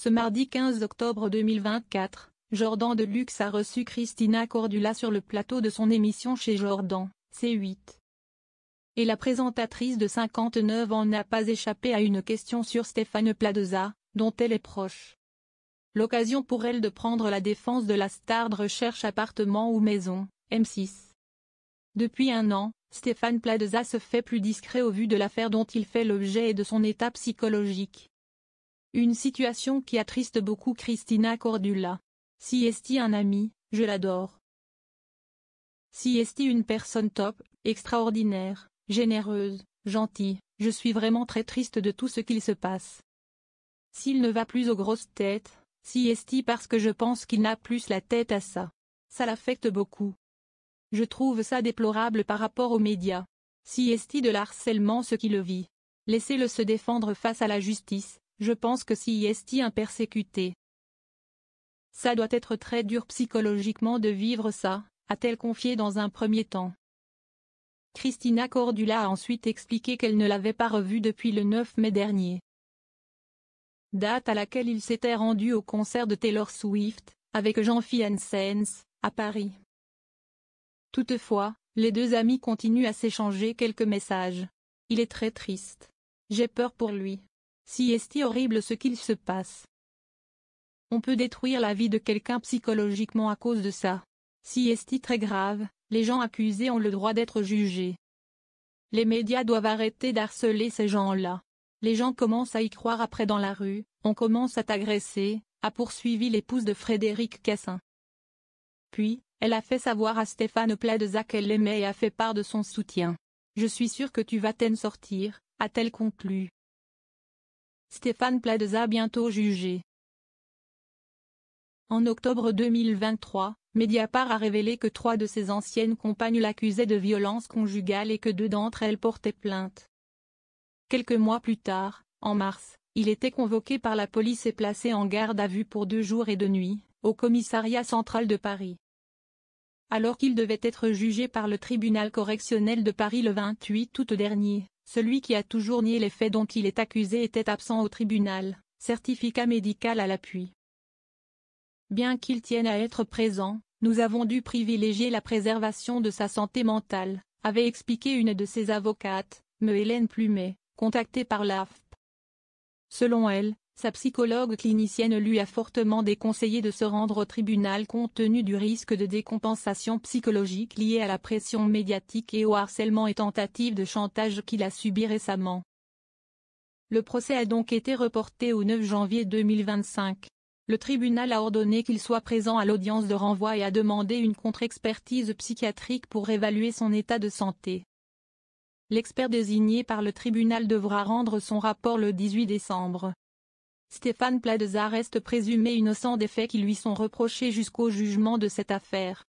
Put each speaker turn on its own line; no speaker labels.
Ce mardi 15 octobre 2024, Jordan Deluxe a reçu Christina Cordula sur le plateau de son émission Chez Jordan, C8. Et la présentatrice de 59 ans n'a pas échappé à une question sur Stéphane Plaza, dont elle est proche. L'occasion pour elle de prendre la défense de la star de recherche appartement ou maison, M6. Depuis un an, Stéphane Plaza se fait plus discret au vu de l'affaire dont il fait l'objet et de son état psychologique. Une situation qui attriste beaucoup Christina Cordula. Si est un ami, je l'adore. Si est une personne top, extraordinaire, généreuse, gentille, je suis vraiment très triste de tout ce qu'il se passe. S'il ne va plus aux grosses têtes, si est parce que je pense qu'il n'a plus la tête à ça. Ça l'affecte beaucoup. Je trouve ça déplorable par rapport aux médias. Si est de l'harcèlement ce qui le vit. Laissez-le se défendre face à la justice, je pense que si est un persécuté. Ça doit être très dur psychologiquement de vivre ça, a-t-elle confié dans un premier temps. Christina Cordula a ensuite expliqué qu'elle ne l'avait pas revu depuis le 9 mai dernier. Date à laquelle il s'était rendu au concert de Taylor Swift, avec Jean-Phil Hansen, à Paris. Toutefois, les deux amis continuent à s'échanger quelques messages. Il est très triste. J'ai peur pour lui. Si est horrible ce qu'il se passe. On peut détruire la vie de quelqu'un psychologiquement à cause de ça. Si est très grave, les gens accusés ont le droit d'être jugés. Les médias doivent arrêter d'harceler ces gens-là. Les gens commencent à y croire après dans la rue, on commence à t'agresser, a poursuivi l'épouse de Frédéric Cassin. Puis, elle a fait savoir à Stéphane Plaza qu'elle l'aimait et a fait part de son soutien. Je suis sûre que tu vas t'en sortir, a-t-elle conclu. Stéphane Plaza bientôt jugé. En octobre 2023, Mediapart a révélé que 3 de ses anciennes compagnes l'accusaient de violence conjugale et que 2 d'entre elles portaient plainte. Quelques mois plus tard, en mars, il était convoqué par la police et placé en garde à vue pour 2 jours et 2 nuits, au commissariat central de Paris. Alors qu'il devait être jugé par le tribunal correctionnel de Paris le 28 août dernier, celui qui a toujours nié les faits dont il est accusé était absent au tribunal, certificat médical à l'appui. Bien qu'il tienne à être présent, nous avons dû privilégier la préservation de sa santé mentale, avait expliqué une de ses avocates, Hélène Plumet, contactée par l'AFP. Selon elle, sa psychologue clinicienne lui a fortement déconseillé de se rendre au tribunal compte tenu du risque de décompensation psychologique lié à la pression médiatique et au harcèlement et tentative de chantage qu'il a subi récemment. Le procès a donc été reporté au 9 janvier 2025. Le tribunal a ordonné qu'il soit présent à l'audience de renvoi et a demandé une contre-expertise psychiatrique pour évaluer son état de santé. L'expert désigné par le tribunal devra rendre son rapport le 18 décembre. Stéphane Plaza reste présumé innocent des faits qui lui sont reprochés jusqu'au jugement de cette affaire.